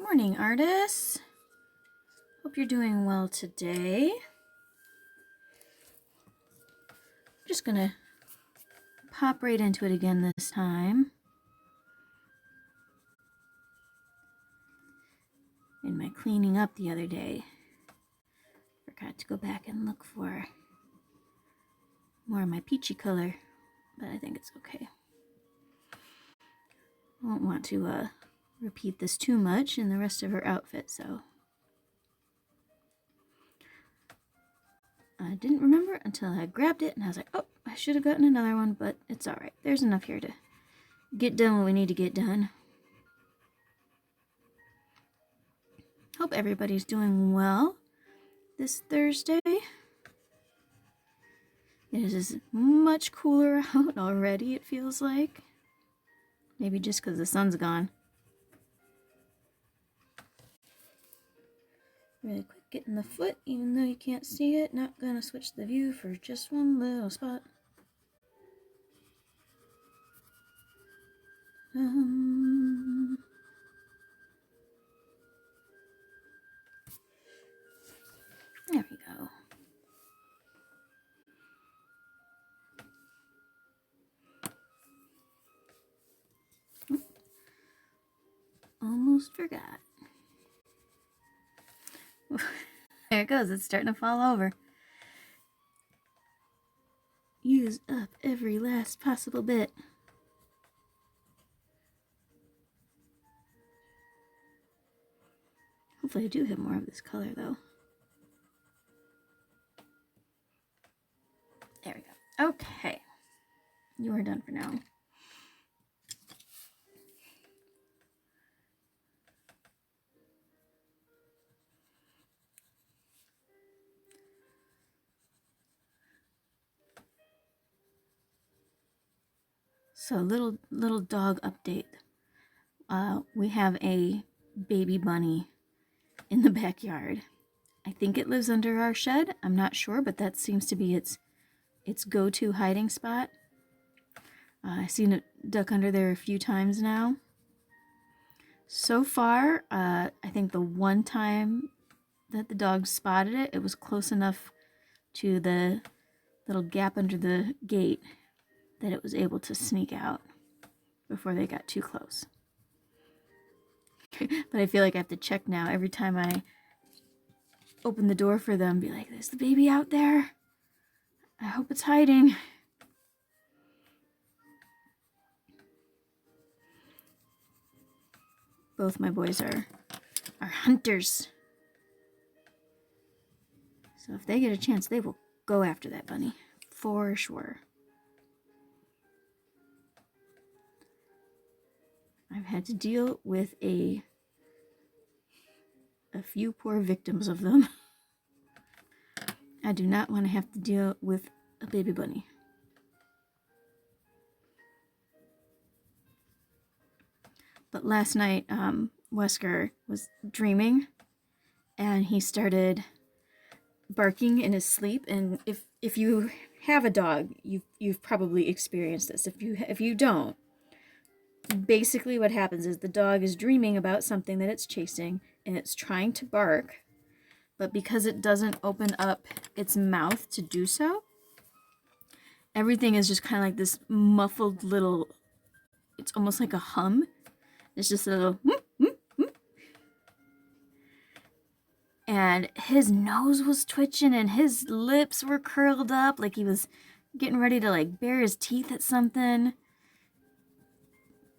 morning, artists. Hope you're doing well today. I'm just gonna pop right into it again this time. In my cleaning up the other day, forgot to go back and look for more of my peachy color, but I think it's okay. I won't want to repeat this too much in the rest of her outfit, so I didn't remember until I grabbed it and I was like, oh, I should have gotten another one, but it's alright. There's enough here to get done what we need to get done. Hope everybody's doing well this Thursday. It is much cooler out already, it feels like. Maybe just because the sun's gone. Really quick, getting the foot, even though you can't see it. Not gonna switch the view for just one little spot. There we go. Almost forgot. There it goes, it's starting to fall over. Use up every last possible bit. Hopefully I do have more of this color though. There we go. Okay. You are done for now. So little dog update. We have a baby bunny in the backyard. I think it lives under our shed. I'm not sure, but that seems to be its go-to hiding spot. I've seen it duck under there a few times now. So far, I think the one time that the dog spotted it, it was close enough to the little gap under the gate that it was able to sneak out before they got too close. But I feel like I have to check now every time I open the door for them, be like, there's the baby out there. I hope it's hiding. Both my boys are hunters. So if they get a chance, they will go after that bunny. For sure. I've had to deal with a few poor victims of them. I do not want to have to deal with a baby bunny. But last night, Wesker was dreaming, and he started barking in his sleep. And if you have a dog, you've probably experienced this. If you don't, basically what happens is the dog is dreaming about something that it's chasing, and it's trying to bark, but because it doesn't open up its mouth to do so, everything is just kind of like this muffled little, it's almost like a hum. It's just a little and his nose was twitching and his lips were curled up like he was getting ready to like bare his teeth at something,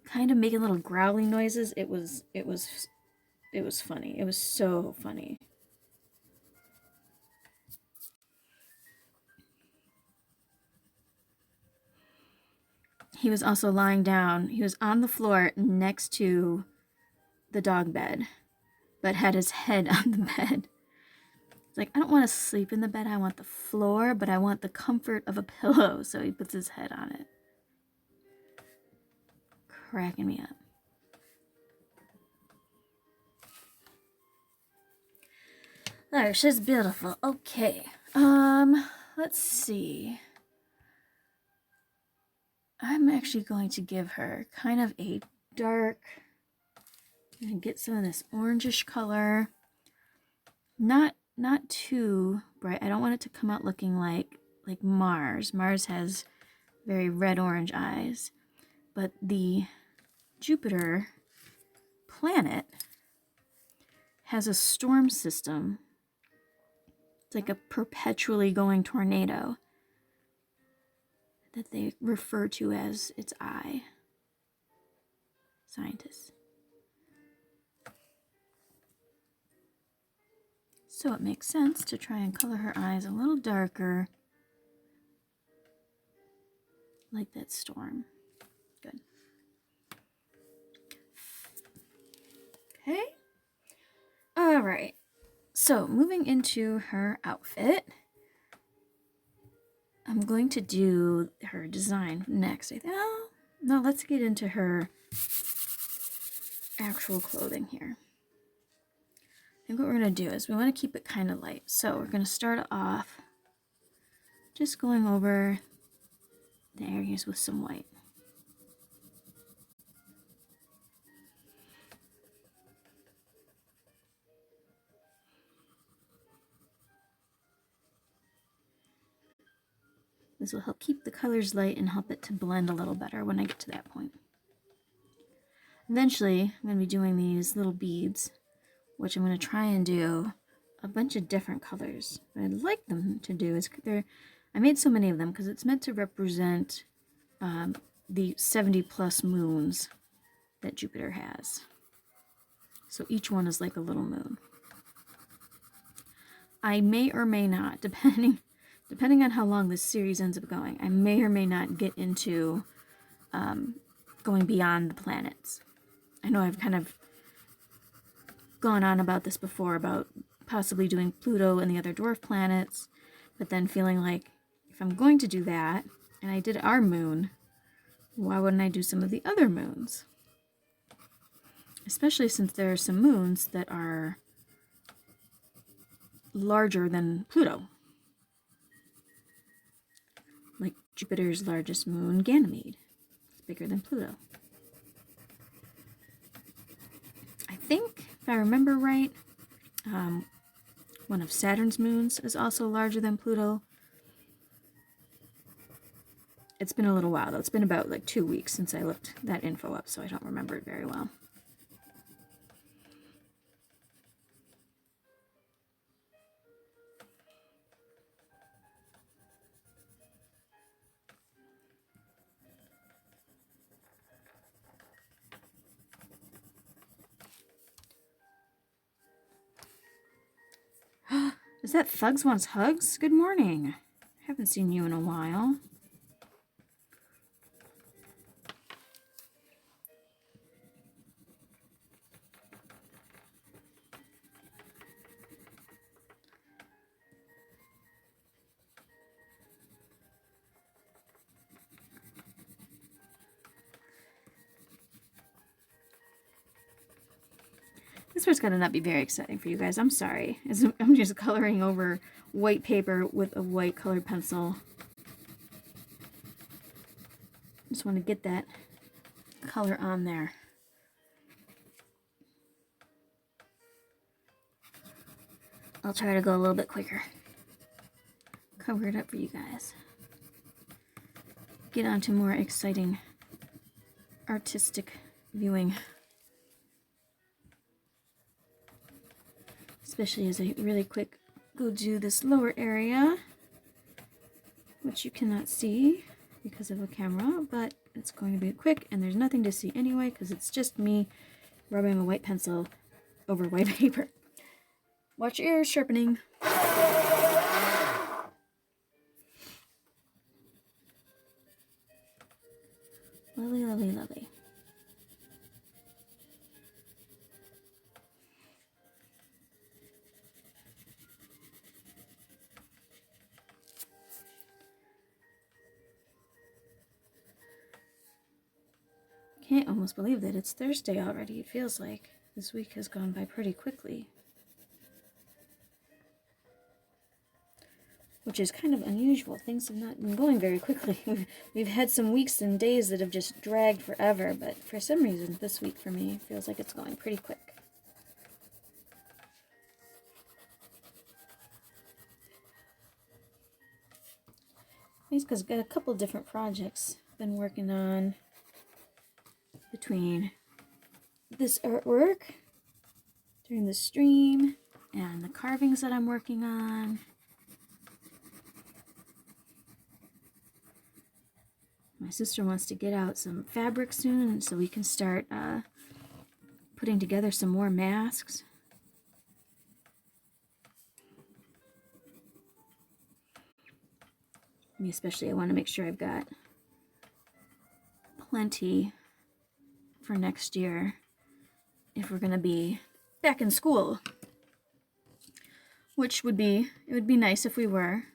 kind of making little growling noises. It was funny. It was so funny. He was also lying down. He was on the floor next to the dog bed, but had his head on the bed. It's like, I don't want to sleep in the bed. I want the floor, but I want the comfort of a pillow. So he puts his head on it. Cracking me up. There, she's beautiful. Okay. Let's see. I'm actually going to give her kind of a dark And get some of this orangish color. Not too bright. I don't want it to come out looking like Mars. Mars has very red-orange eyes. But the Jupiter planet has a storm system. It's like a perpetually going tornado that they refer to as its eye. Scientists. So it makes sense to try and color her eyes a little darker, like that storm. Good. Okay. All right. So moving into her outfit, I'm going to do her design next. Oh, no, let's get into her actual clothing here. I think what we're going to do is we want to keep it kind of light. So we're going to start off just going over the areas with some white. This will help keep the colors light and help it to blend a little better when I get to that point. Eventually, I'm going to be doing these little beads, which I'm going to try and do a bunch of different colors. What I'd like them to do is, I made so many of them because it's meant to represent the 70 plus moons that Jupiter has. So each one is like a little moon. I may or may not, depending on how long this series ends up going, I may or may not get into going beyond the planets. I know I've kind of gone on about this before, about possibly doing Pluto and the other dwarf planets, but then feeling like if I'm going to do that, and I did our moon, why wouldn't I do some of the other moons? Especially since there are some moons that are larger than Pluto. Like Jupiter's largest moon, Ganymede. It's bigger than Pluto. I think, if I remember right, one of Saturn's moons is also larger than Pluto. It's been a little while though. It's been about like 2 weeks since I looked that info up, so I don't remember it very well. Is that Thugs Wants Hugs? Good morning. Haven't seen you in a while. This part's gonna not be very exciting for you guys. I'm sorry. I'm just coloring over white paper with a white colored pencil. Just want to get that color on there. I'll try to go a little bit quicker. Cover it up for you guys. Get on to more exciting artistic viewing. Especially as I really quick go do this lower area, which you cannot see because of a camera, but it's going to be quick and there's nothing to see anyway because it's just me rubbing a white pencil over white paper. Watch your ears sharpening. Lovely, lovely, lovely. Can't almost believe that it's Thursday already. It feels like this week has gone by pretty quickly. which is kind of unusual. Things have not been going very quickly. We've had some weeks and days that have just dragged forever, but for some reason this week for me feels like it's going pretty quick. It's because I've got a couple different projects I've been working on between this artwork during the stream and the carvings that I'm working on. My sister wants to get out some fabric soon so we can start putting together some more masks. Especially I want to make sure I've got plenty for next year if we're going to be back in school, which would be, it would be nice if we were.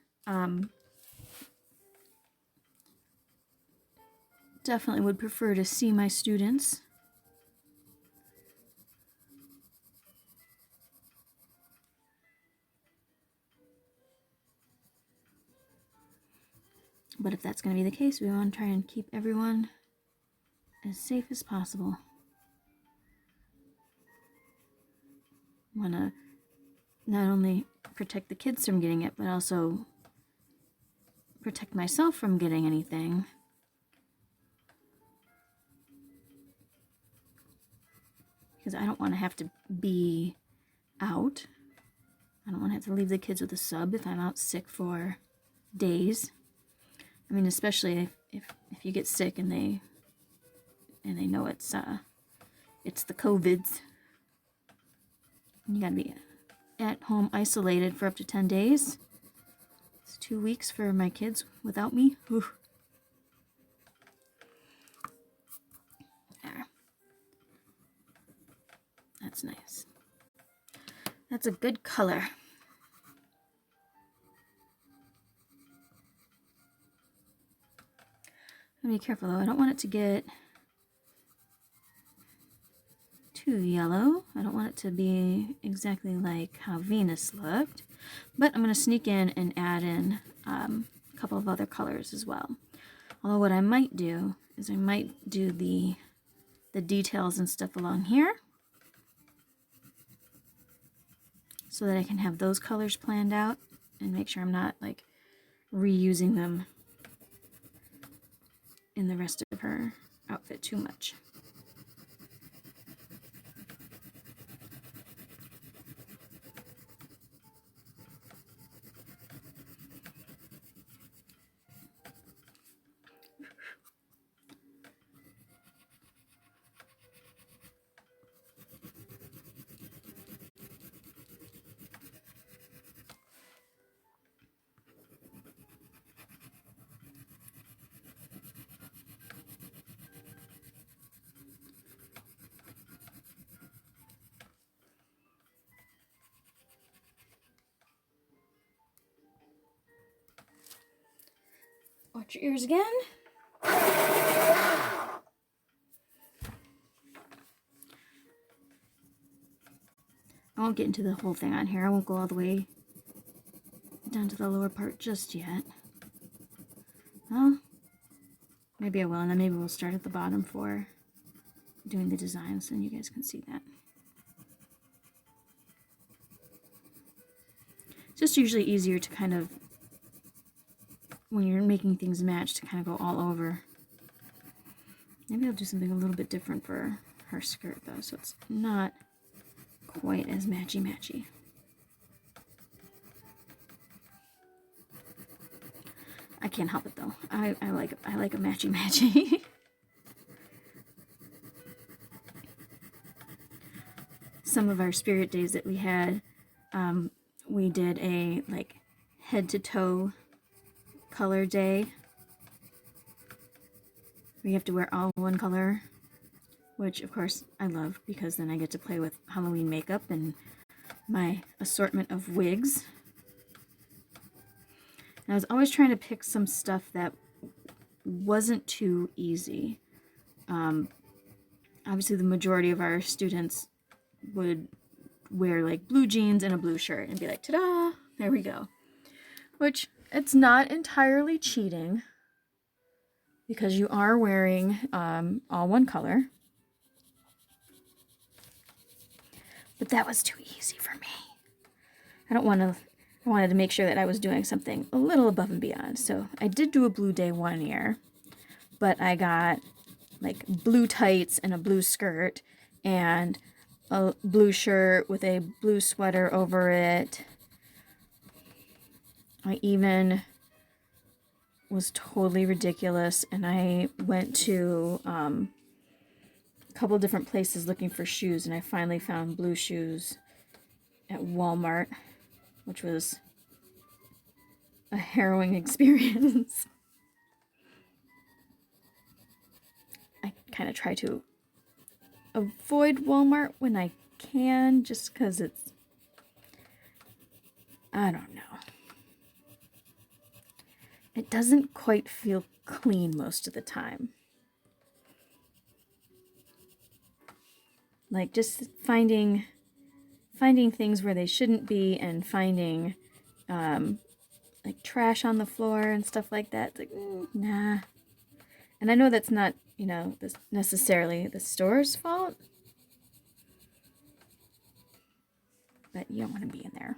Definitely would prefer to see my students. But if that's going to be the case, we want to try and keep everyone as safe as possible. Want to not only protect the kids from getting it, but also protect myself from getting anything. Because I don't want to have to be out. I don't want to have to leave the kids with a sub if I'm out sick for days. I mean, especially if you get sick and they know it's the COVIDs. You gotta be at home isolated for up to 10 days. It's 2 weeks for my kids without me. Ooh. There. That's nice. That's a good color. Be careful though, I don't want it to get too yellow. I don't want it to be exactly like how Venus looked, but I'm going to sneak in and add in a couple of other colors as well. Although what I might do is I might do the details and stuff along here so that I can have those colors planned out and make sure I'm not like reusing them in the rest of her outfit too much. Watch your ears again. I won't get into the whole thing on here. I won't go all the way down to the lower part just yet. Well, maybe I will, and then maybe we'll start at the bottom for doing the designs, and you guys can see that. It's just usually easier to kind of, when you're making things match, to kind of go all over. Maybe I'll do something a little bit different for her skirt though, so it's not quite as matchy-matchy. I can't help it though. I like a matchy-matchy. Some of our spirit days that we had, we did a like head-to-toe color day. We have to wear all one color, which of course I love because then I get to play with Halloween makeup and my assortment of wigs. And I was always trying to pick some stuff that wasn't too easy. Obviously the majority of our students would wear like blue jeans and a blue shirt and be like, ta-da, there we go. Which it's not entirely cheating because you are wearing all one color. But that was too easy for me. I wanted to make sure that I was doing something a little above and beyond. So I did do a blue day one year, but I got like blue tights and a blue skirt and a blue shirt with a blue sweater over it. I even was totally ridiculous and I went to a couple different places looking for shoes and I finally found blue shoes at Walmart, which was a harrowing experience. I kind of try to avoid Walmart when I can just because it's, I don't know. It doesn't quite feel clean most of the time. Like just finding things where they shouldn't be and finding like trash on the floor and stuff like that. It's like, nah. And I know that's not, necessarily the store's fault. But you don't want to be in there.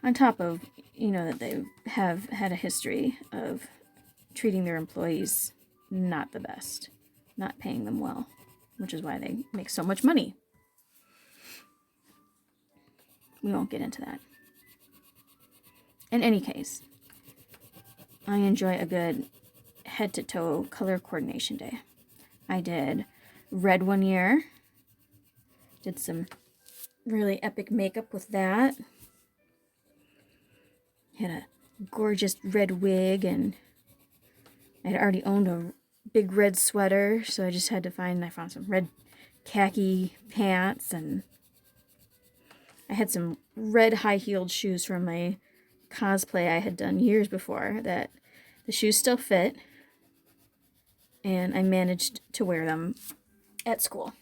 On top of, that they have had a history of treating their employees not the best, not paying them well, which is why they make so much money. We won't get into that. In any case, I enjoy a good head-to-toe color coordination day. I did red one year, did some really epic makeup with that. Had a gorgeous red wig, and I'd already owned a big red sweater, so I just had to I found some red khaki pants, and I had some red high-heeled shoes from my cosplay I had done years before that the shoes still fit, and I managed to wear them at school.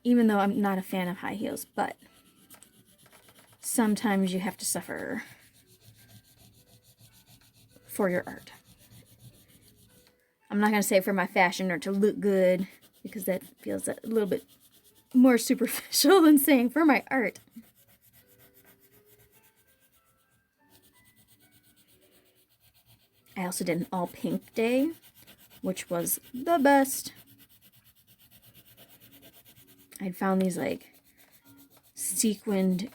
Even though I'm not a fan of high heels, but sometimes you have to suffer for your art. I'm not going to say for my fashion or to look good, because that feels a little bit more superficial than saying for my art. I also did an all pink day, which was the best. I'd found these like sequined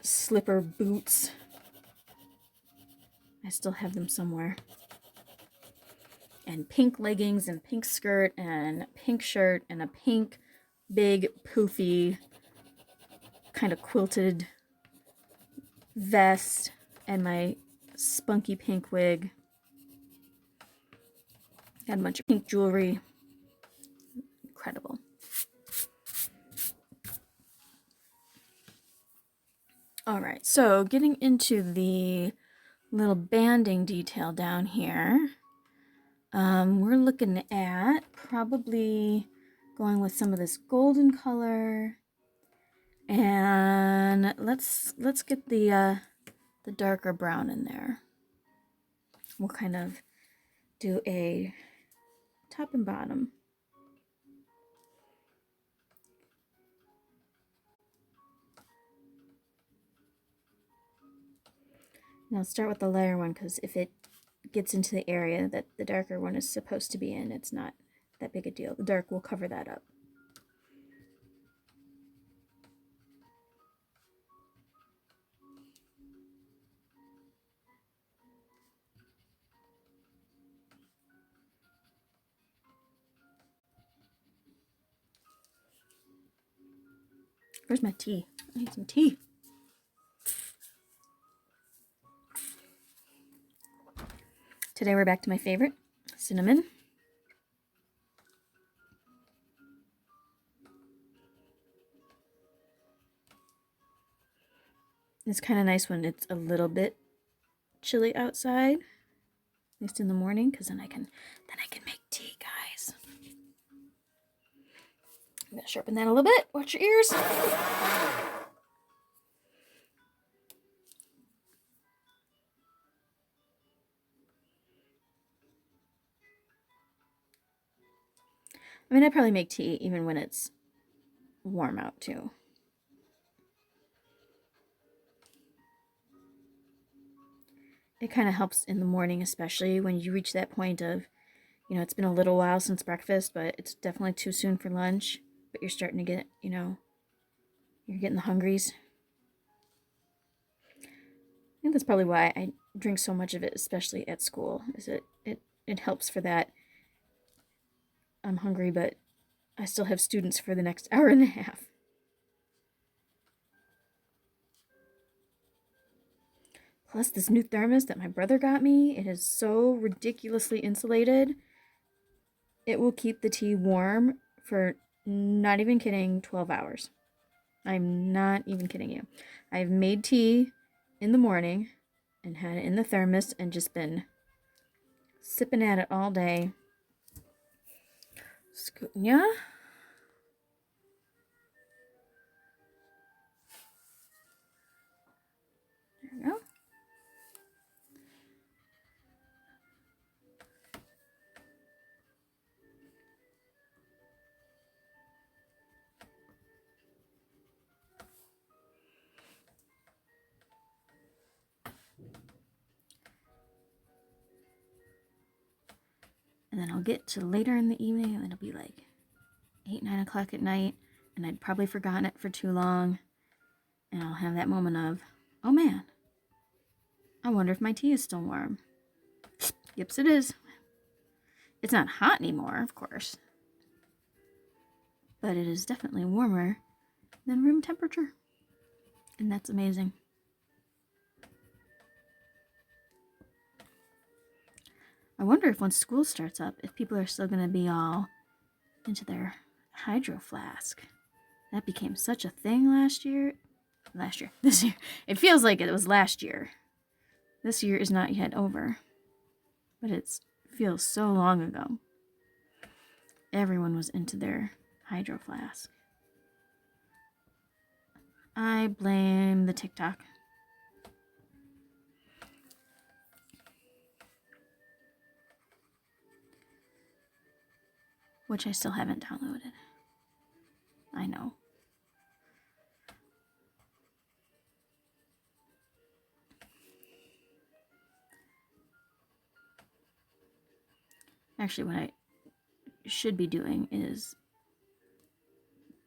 slipper boots. I still have them somewhere. And pink leggings and pink skirt and pink shirt and a pink big poofy kind of quilted vest and my spunky pink wig. Had a bunch of pink jewelry. Incredible. All right, so getting into the little banding detail down here, we're looking at probably going with some of this golden color, and let's get the darker brown in there. We'll kind of do a top and bottom. And I'll start with the lighter one because if it gets into the area that the darker one is supposed to be in, it's not that big a deal. The dark will cover that up. Where's my tea? I need some tea. Today we're back to my favorite, cinnamon. It's kind of nice when it's a little bit chilly outside, at least in the morning, because then I can make tea, guys. I'm gonna sharpen that a little bit. Watch your ears. I mean, I probably make tea even when it's warm out too. It kind of helps in the morning, especially when you reach that point of, it's been a little while since breakfast, but it's definitely too soon for lunch. But you're starting to get, you're getting the hungries. I think that's probably why I drink so much of it, especially at school. Is it helps for that. I'm hungry, but I still have students for the next hour and a half. Plus, this new thermos that my brother got me, it is so ridiculously insulated. It will keep the tea warm for, not even kidding, 12 hours. I'm not even kidding you. I've made tea in the morning and had it in the thermos and just been sipping at it all day. Yeah. There we go. And then I'll get to later in the evening and it'll be like 8, 9 o'clock at night, and I'd probably forgotten it for too long. And I'll have that moment of, oh man, I wonder if my tea is still warm. Yips, it is. It's not hot anymore, of course, but it is definitely warmer than room temperature. And that's amazing. I wonder if once school starts up, if people are still going to be all into their hydro flask. That became such a thing this year. It feels like it was last year. This year is not yet over, but it feels so long ago. Everyone was into their hydro flask. I blame the TikTok. Which I still haven't downloaded. I know. Actually, what I should be doing is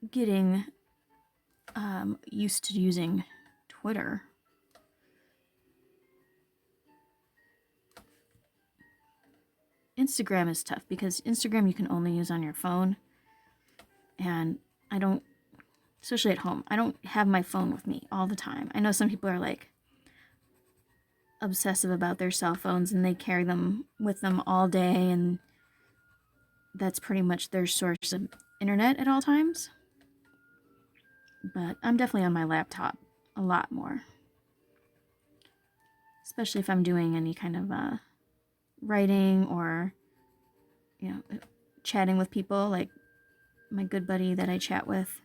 getting used to using Twitter. Instagram is tough because Instagram you can only use on your phone. And I don't, especially at home, I don't have my phone with me all the time. I know some people are like obsessive about their cell phones and they carry them with them all day, and that's pretty much their source of internet at all times. But I'm definitely on my laptop a lot more, especially if I'm doing any kind of writing or chatting with people. Like my good buddy that I chat with,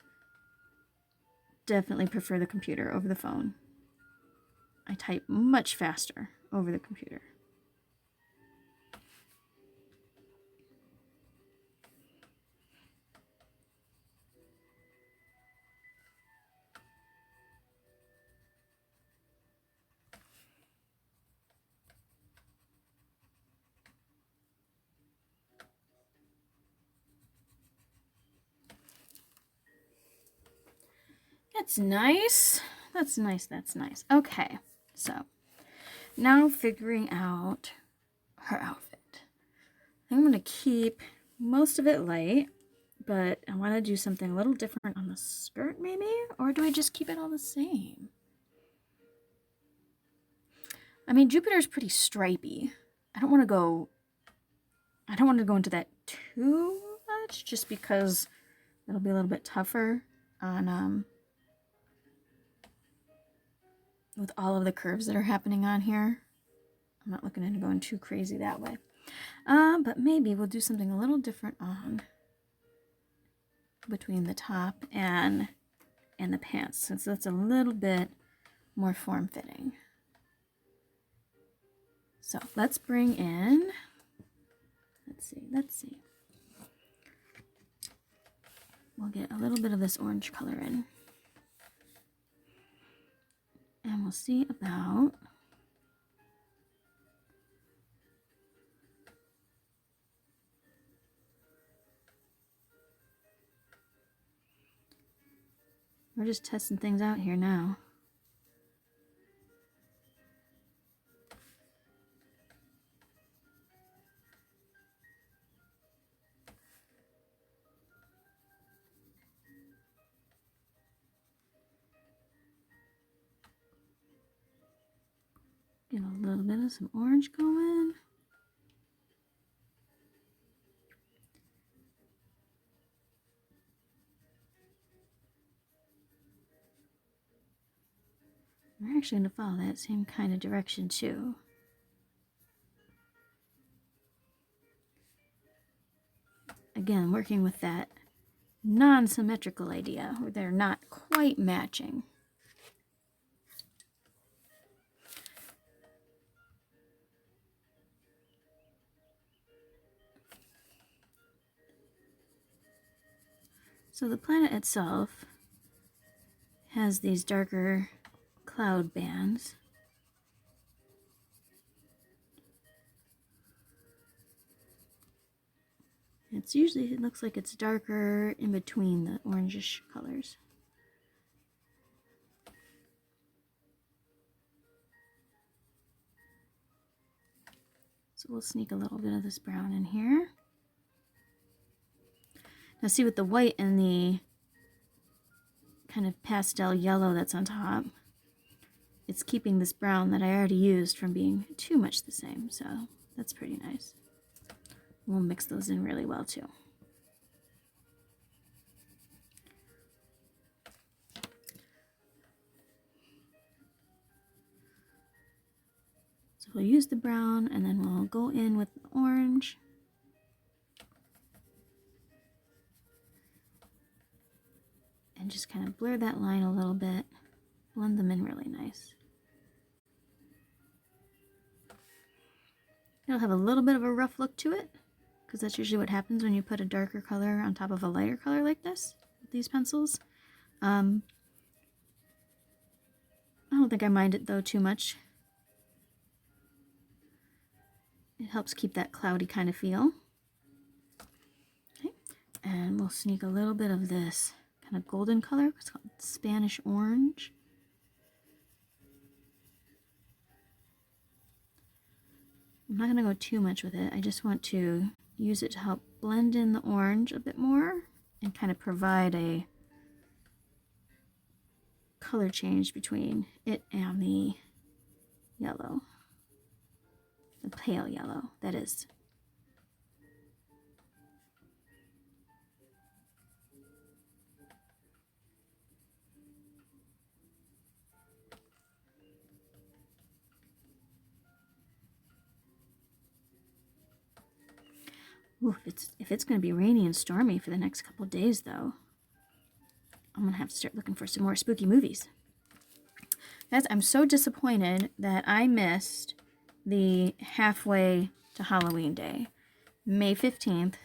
definitely prefer the computer over the phone. I type much faster over the computer. That's nice. That's nice. That's nice. Okay, so now figuring out her outfit. I think I'm going to keep most of it light, but I want to do something a little different on the skirt maybe, or do I just keep it all the same? I mean, Jupiter's pretty stripy. I don't want to go into that too much just because it'll be a little bit tougher on with all of the curves that are happening on here. I'm not looking into going too crazy that way. But maybe we'll do something a little different on between the top and the pants, since that's a little bit more form-fitting. So let's bring in, let's see. we'll get a little bit of this orange color in. And we'll see about we're just testing things out here now. Get a little bit of some orange going. We're actually going to follow that same kind of direction too. Again, working with that non-symmetrical idea where they're not quite matching. So the planet itself has these darker cloud bands. It's usually, it looks like it's darker in between the orangish colors. So we'll sneak a little bit of this brown in here. Now see, with the white and the kind of pastel yellow that's on top, it's keeping this brown that I already used from being too much the same, so that's pretty nice. We'll mix those in really well too. So we'll use the brown and then we'll go in with the orange. And just kind of blur that line a little bit, blend them in really nice. It'll have a little bit of a rough look to it, because that's usually what happens when you put a darker color on top of a lighter color like this, with these pencils. I don't think I mind it though too much. It helps keep that cloudy kind of feel. Okay, and we'll sneak a little bit of this kind of golden color. It's called Spanish orange. I'm not going to go too much with it. I just want to use it to help blend in the orange a bit more and kind of provide a color change between it and the yellow. The pale yellow, that is. Ooh, if it's going to be rainy and stormy for the next couple days, though, I'm going to have to start looking for some more spooky movies. Guys, I'm so disappointed that I missed the halfway to Halloween day. May 15th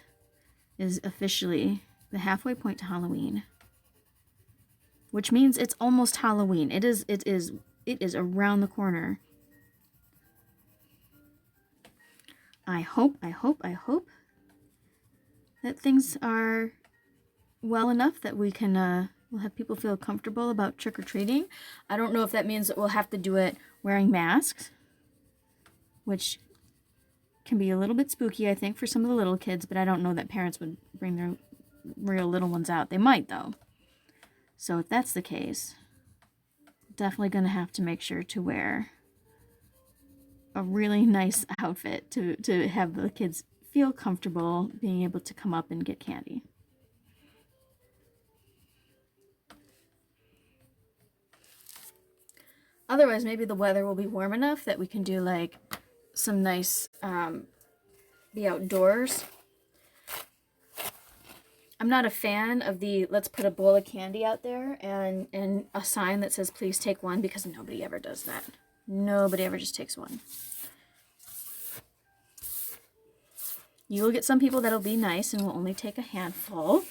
is officially the halfway point to Halloween, which means it's almost Halloween. It is around the corner. I hope that things are well enough that we can we'll have people feel comfortable about trick-or-treating. I don't know if that means that we'll have to do it wearing masks, which can be a little bit spooky, I think, for some of the little kids, but I don't know that parents would bring their real little ones out. They might, though. So if that's the case, definitely going to have to make sure to wear a really nice outfit to have the kids feel comfortable being able to come up and get candy. Otherwise, maybe the weather will be warm enough that we can do like some nice be outdoors. I'm not a fan of the let's put a bowl of candy out there and a sign that says please take one, because nobody ever does that. Nobody ever just takes one. You will get some people that'll be nice and will only take a handful.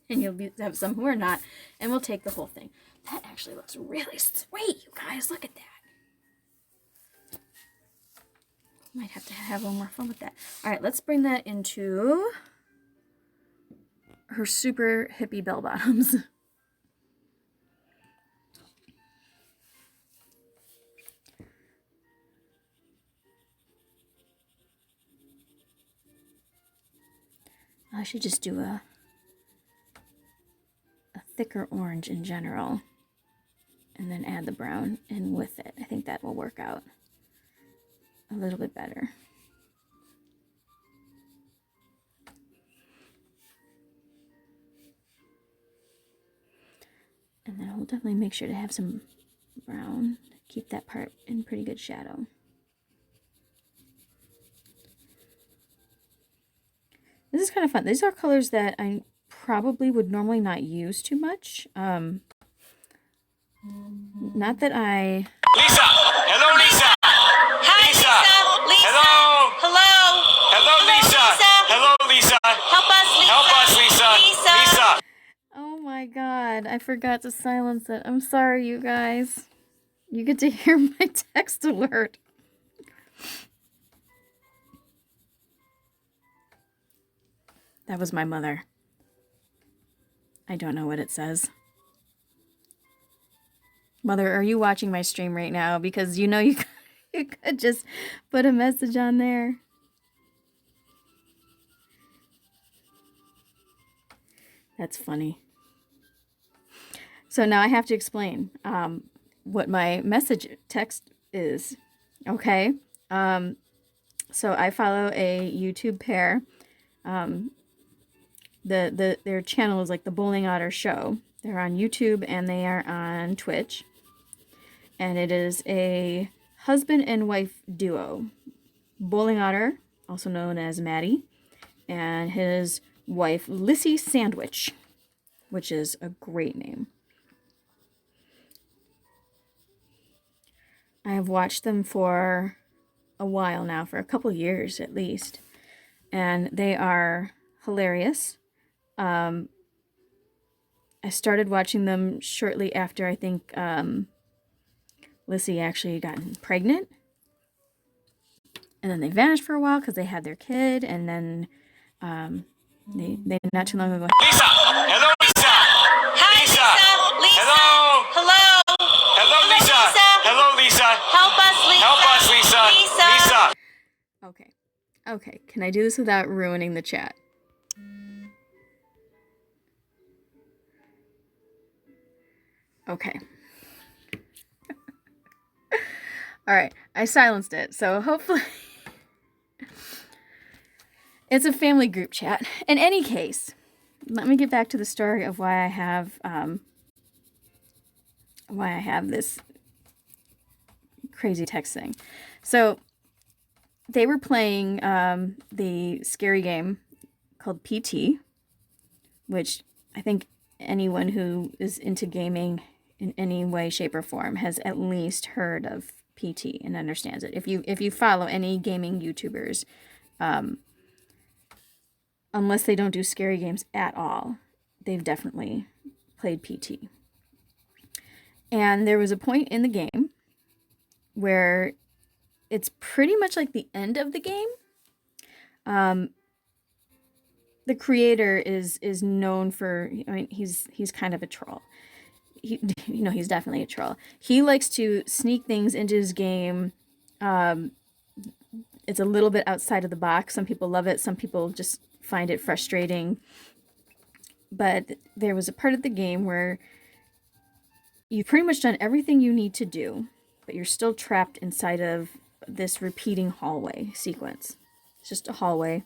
and you'll have some who are not, and we'll take the whole thing. That actually looks really sweet, you guys. Look at that. Might have to have a little more fun with that. All right, let's bring that into her super hippie bell bottoms. I should just do a thicker orange in general, and then add the brown in with it. I think that will work out a little bit better. And then I'll definitely make sure to have some brown. Keep that part in pretty good shadow. This is kind of fun. These are colors that I probably would normally not use too much. Not that I... Lisa! Hello, Lisa! Hi, Lisa! Lisa! Hello! Hello! Hello, Lisa! Hello, Lisa! Help us, Lisa! Help us, Lisa! Lisa! Oh my god, I forgot to silence it. I'm sorry, you guys. You get to hear my text alert. That was my mother. I don't know what it says. Mother, are you watching my stream right now? Because you know you could just put a message on there. That's funny. So now I have to explain what my message text is. Okay? So I follow a YouTube pair. Their channel is like the Bowling Otter Show. They're on YouTube and they are on Twitch. And it is a husband and wife duo. Bowling Otter, also known as Maddie, and his wife Lissy Sandwich, which is a great name. I have watched them for a while now, for a couple years at least, and they are hilarious. I started watching them shortly after I think Lissy actually gotten pregnant, and then they vanished for a while because they had their kid, and then they not too long ago. Lisa! Hello, Lisa! Hi, Lisa! Lisa! Hello! Hello! Hello, Lisa! Hello, Lisa! Help us, Lisa! Help us, Lisa! Lisa! Okay, can I do this without ruining the chat? Okay. All right, I silenced it, so hopefully it's a family group chat. In any case, let me get back to the story of why I have this crazy text thing. So they were playing the scary game called PT, which I think anyone who is into gaming in any way, shape, or form has at least heard of PT and understands it. If you follow any gaming YouTubers, unless they don't do scary games at all, they've definitely played PT. And there was a point in the game where it's pretty much like the end of the game. The creator is known for, I mean, he's kind of a troll. He's definitely a troll. He likes to sneak things into his game. It's a little bit outside of the box. Some people love it. Some people just find it frustrating. But there was a part of the game where you've pretty much done everything you need to do, but you're still trapped inside of this repeating hallway sequence. It's just a hallway.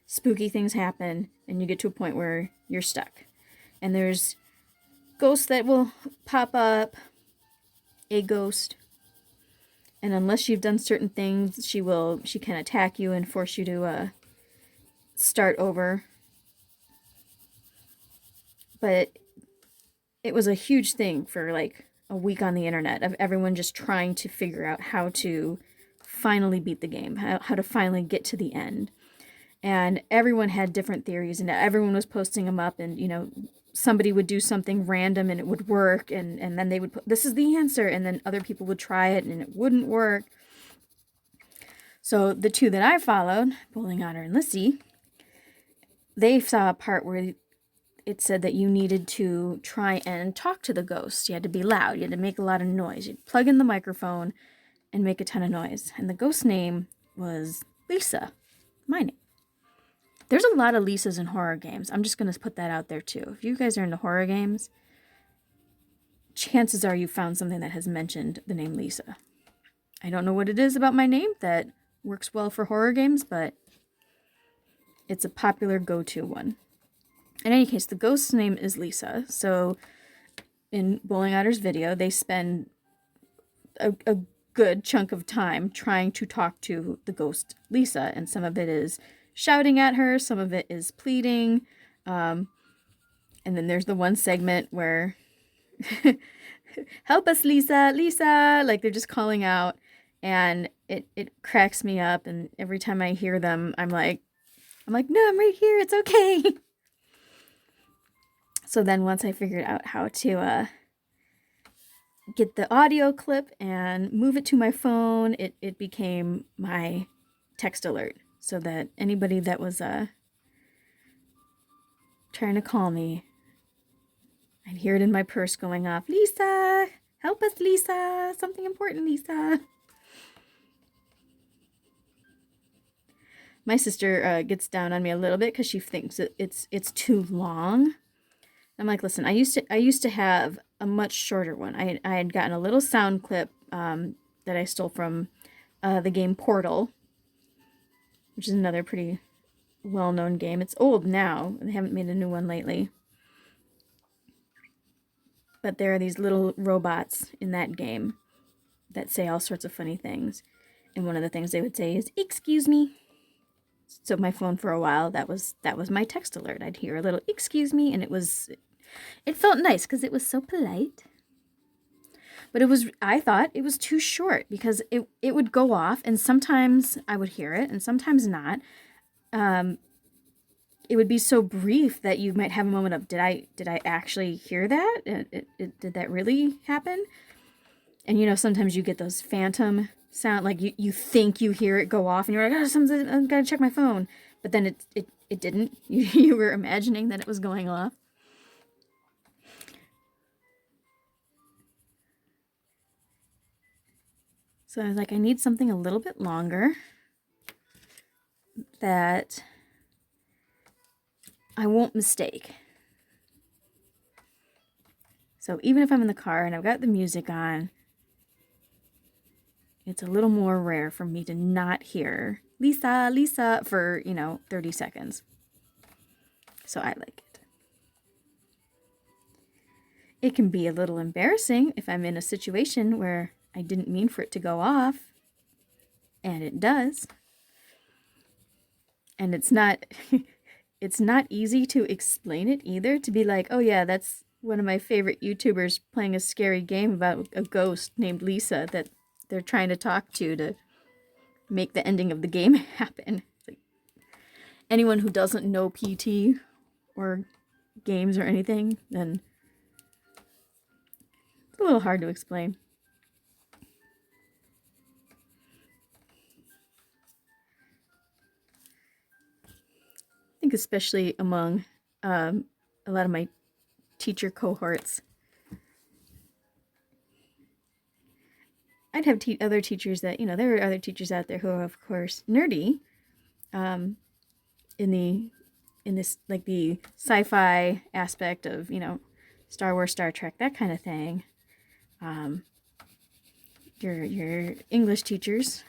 Spooky things happen, and you get to a point where you're stuck. And there's ghosts that will pop up, a ghost. And unless you've done certain things, she can attack you and force you to start over. But it was a huge thing for like a week on the internet of everyone just trying to figure out how to finally beat the game, how to finally get to the end. And everyone had different theories, and everyone was posting them up, and somebody would do something random and it would work, and then they would put, this is the answer, and then other people would try it and it wouldn't work. So the two that I followed, Bowling Otter and Lissy, they saw a part where it said that you needed to try and talk to the ghost. You had to be loud. You had to make a lot of noise. You'd plug in the microphone and make a ton of noise. And the ghost name was Lisa, my name. There's a lot of Lisas in horror games. I'm just going to put that out there too. If you guys are into horror games, chances are you found something that has mentioned the name Lisa. I don't know what it is about my name that works well for horror games, but it's a popular go-to one. In any case, the ghost's name is Lisa. So in Bowling Otter's video, they spend a good chunk of time trying to talk to the ghost Lisa. And some of it is shouting at her. Some of it is pleading. And then there's the one segment where, help us, Lisa, Lisa. Like they're just calling out. And it cracks me up. And every time I hear them, I'm like, no, I'm right here. It's okay. So then once I figured out how to get the audio clip and move it to my phone, it became my text alert. So that anybody that was trying to call me, I'd hear it in my purse going off. Lisa, help us, Lisa. Something important, Lisa. My sister gets down on me a little bit because she thinks that it's too long. I'm like, listen, I used to have a much shorter one. I had gotten a little sound clip that I stole from the game Portal, which is another pretty well-known game. It's old now. They haven't made a new one lately. But there are these little robots in that game that say all sorts of funny things. And one of the things they would say is, "Excuse me." So my phone for a while, that was my text alert. I'd hear a little "excuse me," and it felt nice because it was so polite. But I thought it was too short because it would go off, and sometimes I would hear it and sometimes not. It would be so brief that you might have a moment of, did I actually hear that? Did that really happen? And sometimes you get those phantom sound, like you think you hear it go off and you're like, I've got to check my phone. But then it didn't. You were imagining that it was going off. So I was like, I need something a little bit longer that I won't mistake. So even if I'm in the car and I've got the music on, it's a little more rare for me to not hear Lisa, Lisa for, 30 seconds. So I like it. It can be a little embarrassing if I'm in a situation where I didn't mean for it to go off, and it does. And it's not easy to explain it either, to be like, oh yeah, that's one of my favorite YouTubers playing a scary game about a ghost named Lisa that they're trying to talk to make the ending of the game happen. Like, anyone who doesn't know PT or games or anything, then it's a little hard to explain. I think especially among a lot of my teacher cohorts, I'd have other teachers that, there are other teachers out there who are, of course, nerdy in this, like, the sci-fi aspect of, Star Wars, Star Trek, that kind of thing. Your English teachers,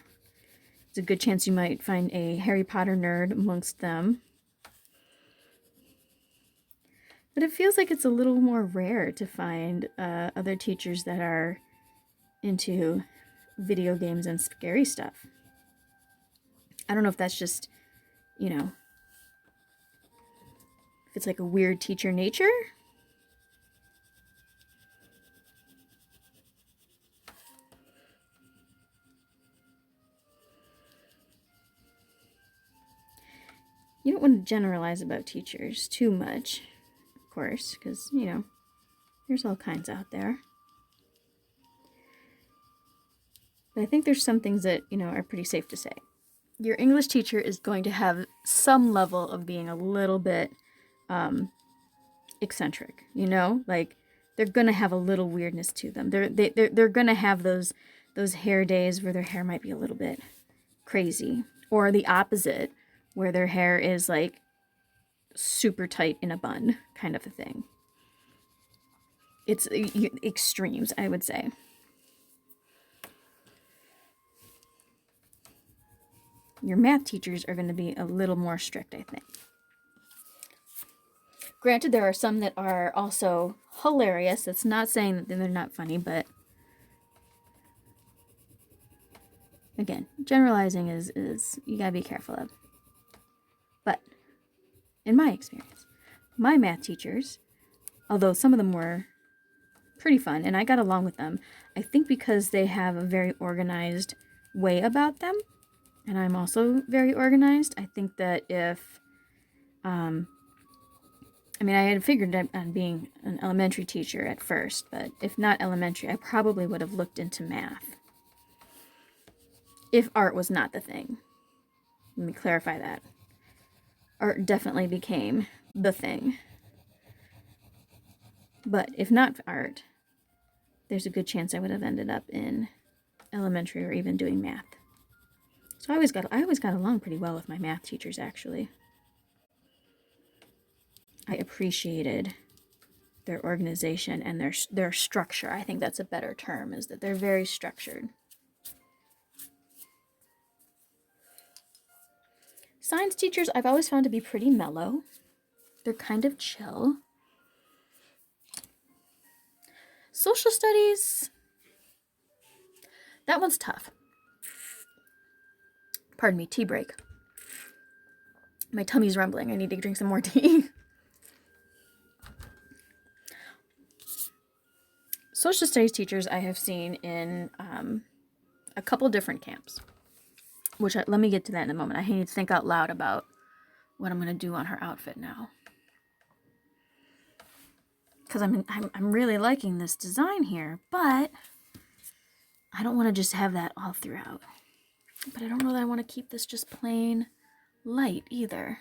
it's a good chance you might find a Harry Potter nerd amongst them. But it feels like it's a little more rare to find other teachers that are into video games and scary stuff. I don't know if that's just, if it's like a weird teacher nature. You don't want to generalize about teachers too much, of course, because, you know, there's all kinds out there. But I think there's some things that, you know, are pretty safe to say. Your English teacher is going to have some level of being a little bit eccentric, you know? Like, they're going to have a little weirdness to them. They're going to have those hair days where their hair might be a little bit crazy. Or the opposite, where their hair is, like, super tight in a bun, kind of a thing. It's extremes, I would say. Your math teachers are going to be a little more strict, I think. Granted, there are some that are also hilarious. That's not saying that they're not funny, but again, generalizing is you gotta be careful of. But in my experience, my math teachers, although some of them were pretty fun and I got along with them, I think because they have a very organized way about them, and I'm also very organized, I think that if I mean, I had figured on being an elementary teacher at first, but if not elementary, I probably would have looked into math. If art was not the thing. Let me clarify that. Art definitely became the thing. But if not art, there's a good chance I would have ended up in elementary or even doing math. So I always got along pretty well with my math teachers, actually. I appreciated their organization and their structure. I think that's a better term, is that they're very structured. Science teachers I've always found to be pretty mellow. They're kind of chill. Social studies, that one's tough. Pardon me, tea break. My tummy's rumbling. I need to drink some more tea. Social studies teachers I have seen in a couple different camps, which let me get to that in a moment. I need to think out loud about what I'm going to do on her outfit now, because I'm really liking this design here, but I don't want to just have that all throughout. But I don't know that I want to keep this just plain light either.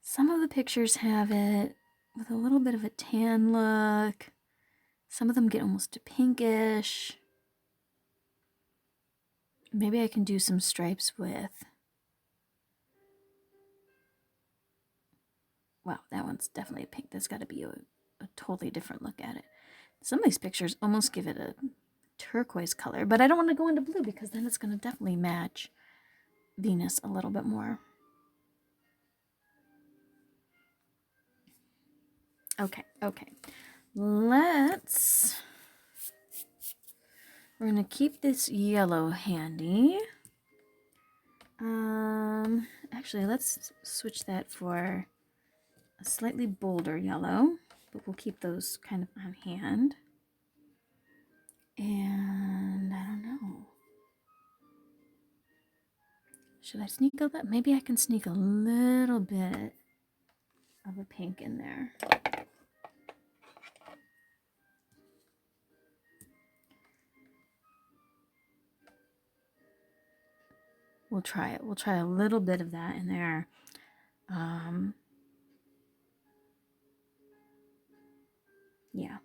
Some of the pictures have it with a little bit of a tan look. Some of them get almost pinkish. Maybe I can do some stripes with... Wow, that one's definitely pink. That's got to be a totally different look at it. Some of these pictures almost give it a turquoise color, but I don't want to go into blue because then it's going to definitely match Venus a little bit more. Okay. We're going to keep this yellow handy. Actually, let's switch that for a slightly bolder yellow, but we'll keep those kind of on hand. And I don't know. Should I sneak a little? Maybe I can sneak a little bit of a pink in there. We'll try it. We'll try a little bit of that in there. Yeah.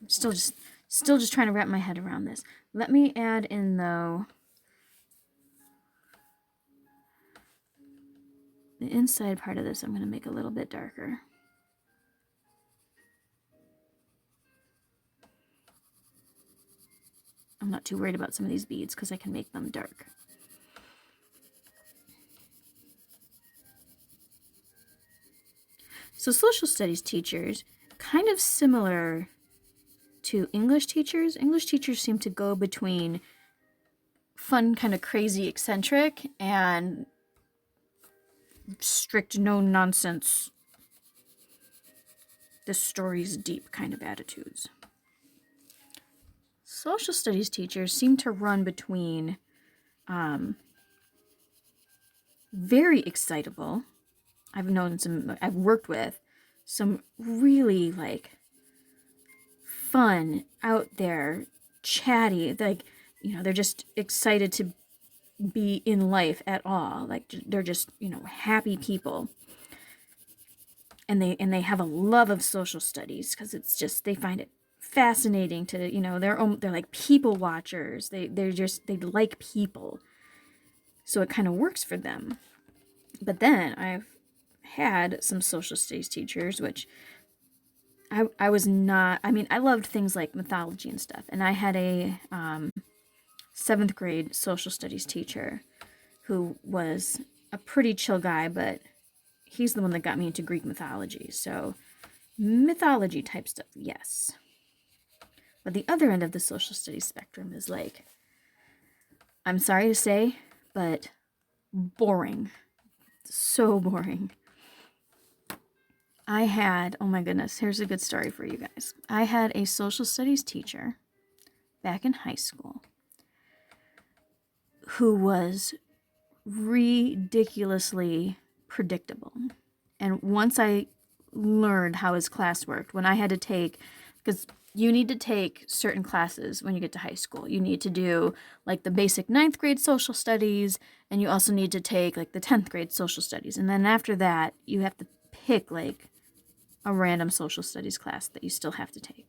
I'm still just trying to wrap my head around this. Let me add in, though, the inside part of this. I'm going to make a little bit darker. I'm not too worried about some of these beads because I can make them dark. So social studies teachers, kind of similar to English teachers. English teachers seem to go between fun, kind of crazy, eccentric, and strict, no-nonsense, this story's deep kind of attitudes. social studies teachers seem to run between very excitable. I've worked with some really like fun, out there, chatty, like, they're just excited to be in life at all. Like, they're just, happy people. And they have a love of social studies because it's just, they find it fascinating to, they're like people watchers. They like people. So it kind of works for them. But then I've had some social studies teachers, which I was not, I loved things like mythology and stuff. And I had a 7th grade social studies teacher who was a pretty chill guy, but he's the one that got me into Greek mythology. So mythology type stuff, yes. But the other end of the social studies spectrum is like, I'm sorry to say, but boring. So boring. I had, oh my goodness, here's a good story for you guys. I had a social studies teacher back in high school who was ridiculously predictable. And once I learned how his class worked, when I had to take, because you need to take certain classes when you get to high school. You need to do like the basic 9th grade social studies, and you also need to take like the 10th grade social studies. And then after that, you have to pick like a random social studies class that you still have to take.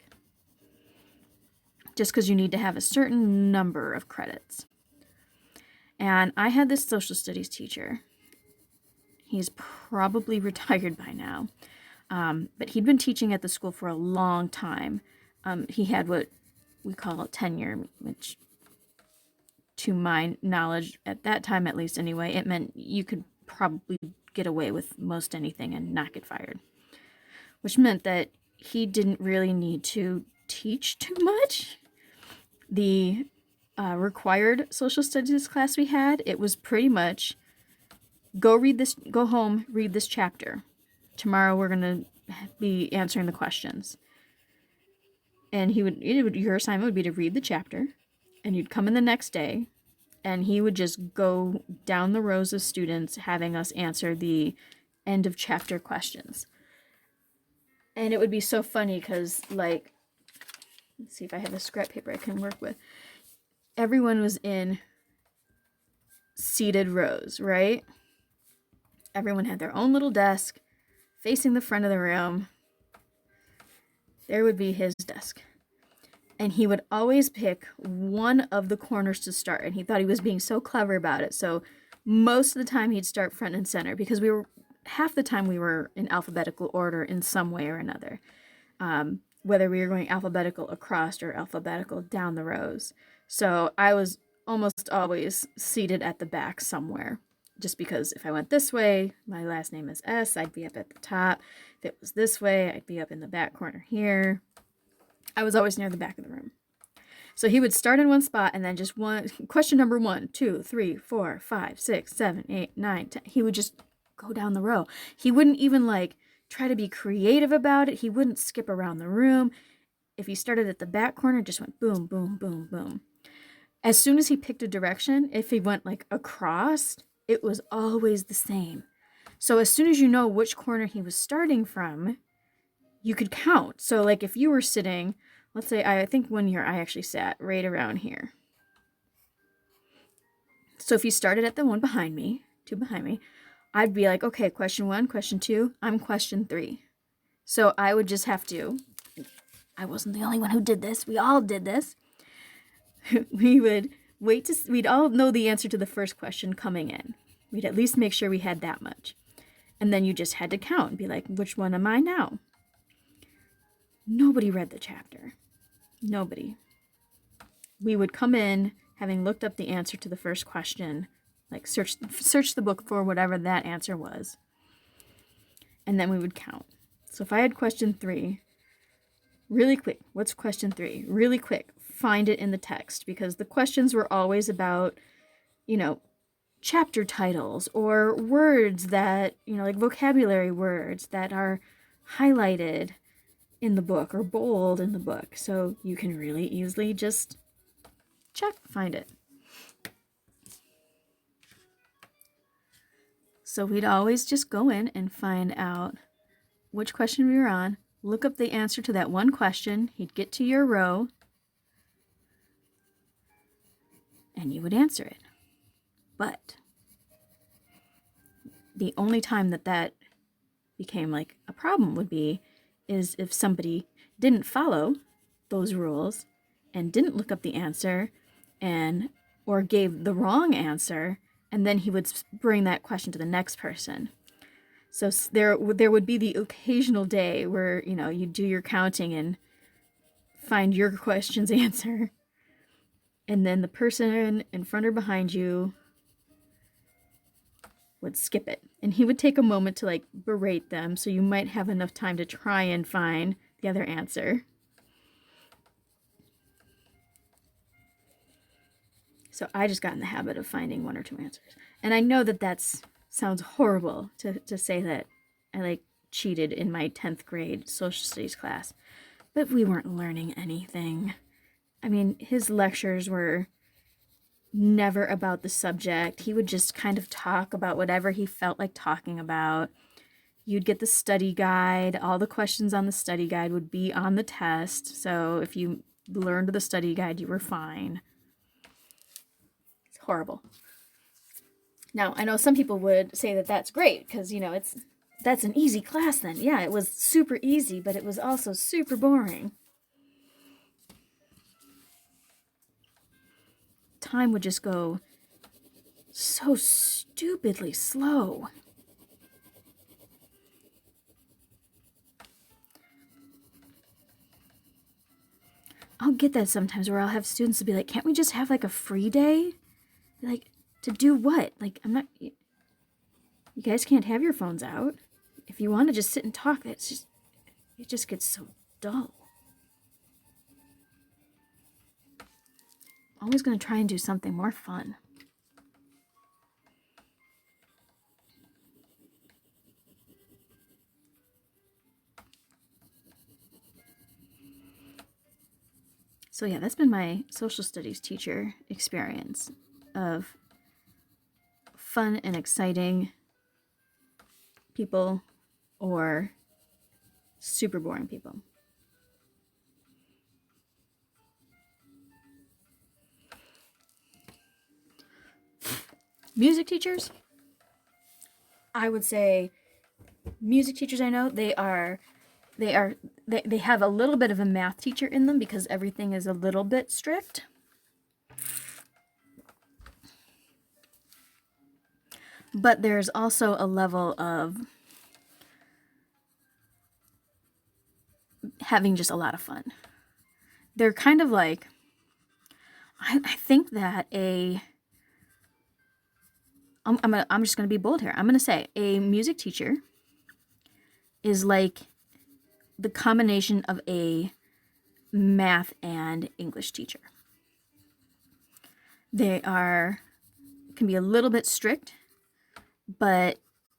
Just because you need to have a certain number of credits. And I had this social studies teacher. He's probably retired by now. But he'd been teaching at the school for a long time. He had what we call tenure, which to my knowledge, at that time at least anyway, it meant you could probably get away with most anything and not get fired. Which meant that he didn't really need to teach too much. The required social studies class we had, it was pretty much go home, read this chapter. Tomorrow we're going to be answering the questions. And your assignment would be to read the chapter, and you'd come in the next day, and he would just go down the rows of students having us answer the end of chapter questions. And it would be so funny because, like, let's see if I have a scrap paper I can work with. Everyone was in seated rows, right? Everyone had their own little desk facing the front of the room. There would be his desk. And he would always pick one of the corners to start. And he thought he was being so clever about it. So most of the time he'd start front and center because half the time we were in alphabetical order in some way or another. Whether we were going alphabetical across or alphabetical down the rows. So I was almost always seated at the back somewhere. Just because if I went this way, my last name is S, I'd be up at the top. If it was this way, I'd be up in the back corner here. I was always near the back of the room. So he would start in one spot and then just question number 1, 2, 3, 4, 5, 6, 7, 8, 9, 10. He would just go down the row. He wouldn't even like try to be creative about it. He wouldn't skip around the room. If he started at the back corner, just went boom, boom, boom, boom. As soon as he picked a direction, if he went like across, it was always the same. So as soon as you know which corner he was starting from, you could count. So like if you were sitting, let's say, I think one year I actually sat right around here. So if you started at the one behind me, 2 behind me, I'd be like, okay, question 1, question 2, I'm question 3. So I would just have to, I wasn't the only one who did this, we all did this. We would we'd all know the answer to the first question coming in. We'd at least make sure we had that much. And then you just had to count and be like, which one am I now? Nobody read the chapter. Nobody. We would come in having looked up the answer to the first question, like search the book for whatever that answer was. And then we would count. So if I had question 3, really quick, what's question 3? Really quick, find it in the text, because the questions were always about, chapter titles or words that, like vocabulary words that are highlighted in the book or bold in the book. So you can really easily just check, find it. So we'd always just go in and find out which question we were on, look up the answer to that one question, he'd get to your row, and you would answer it. But the only time that became like a problem would be is if somebody didn't follow those rules and didn't look up the answer or gave the wrong answer, and then he would bring that question to the next person. So there would be the occasional day where, you know, you do your counting and find your question's answer, and then the person in front or behind you would skip it. And he would take a moment to like berate them, so you might have enough time to try and find the other answer. So I just got in the habit of finding one or two answers. And I know that sounds horrible to say that I like cheated in my 10th grade social studies class, but we weren't learning anything. I mean, his lectures were never about the subject. He would just kind of talk about whatever he felt like talking about. You'd get the study guide. All the questions on the study guide would be on the test. So if you learned the study guide, you were fine. It's horrible. Now, I know some people would say that that's great because, you know, that's an easy class then. Yeah, it was super easy, but it was also super boring. Time would just go so stupidly slow. I'll get that sometimes where I'll have students to be like, can't we just have like a free day? Like, to do what? Like, you guys can't have your phones out. If you want to just sit and talk, it just gets so dull. Always going to try and do something more fun. So yeah, that's been my social studies teacher experience of fun and exciting people or super boring people. Music teachers, I would say music teachers I know, they have a little bit of a math teacher in them because everything is a little bit strict. But there's also a level of having just a lot of fun. They're kind of like, I think that I'm just going to be bold here. I'm going to say a music teacher is like the combination of a math and English teacher. They can be a little bit strict, but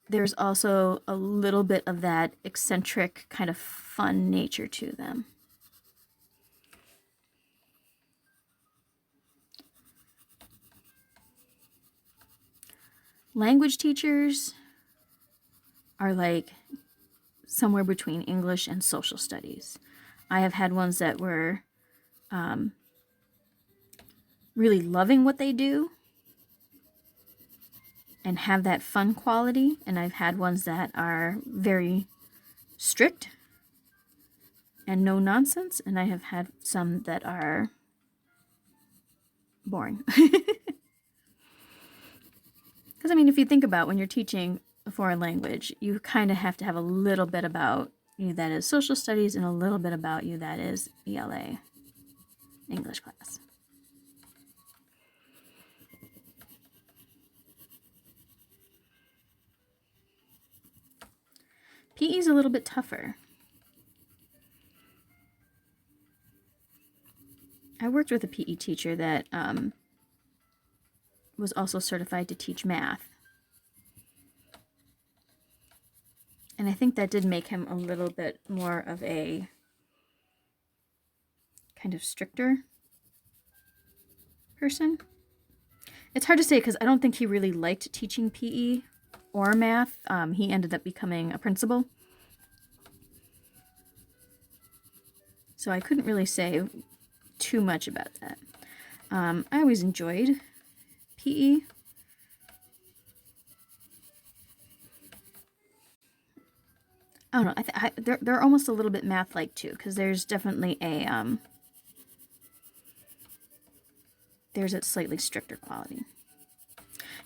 there's also a little bit of that eccentric kind of fun nature to them. Language teachers are like somewhere between English and social studies. I have had ones that were really loving what they do and have that fun quality, and I've had ones that are very strict and no nonsense, and I have had some that are boring. Because, I mean, if you think about when you're teaching a foreign language, you kind of have to have a little bit about you that is social studies and a little bit about you that is ELA, English class. PE is a little bit tougher. I worked with a PE teacher that was also certified to teach math. And I think that did make him a little bit more of a kind of stricter person. It's hard to say because I don't think he really liked teaching PE or math. He ended up becoming a principal. So I couldn't really say too much about that. I always enjoyed PE. I don't know. They're almost a little bit math-like too, because there's definitely there's a slightly stricter quality.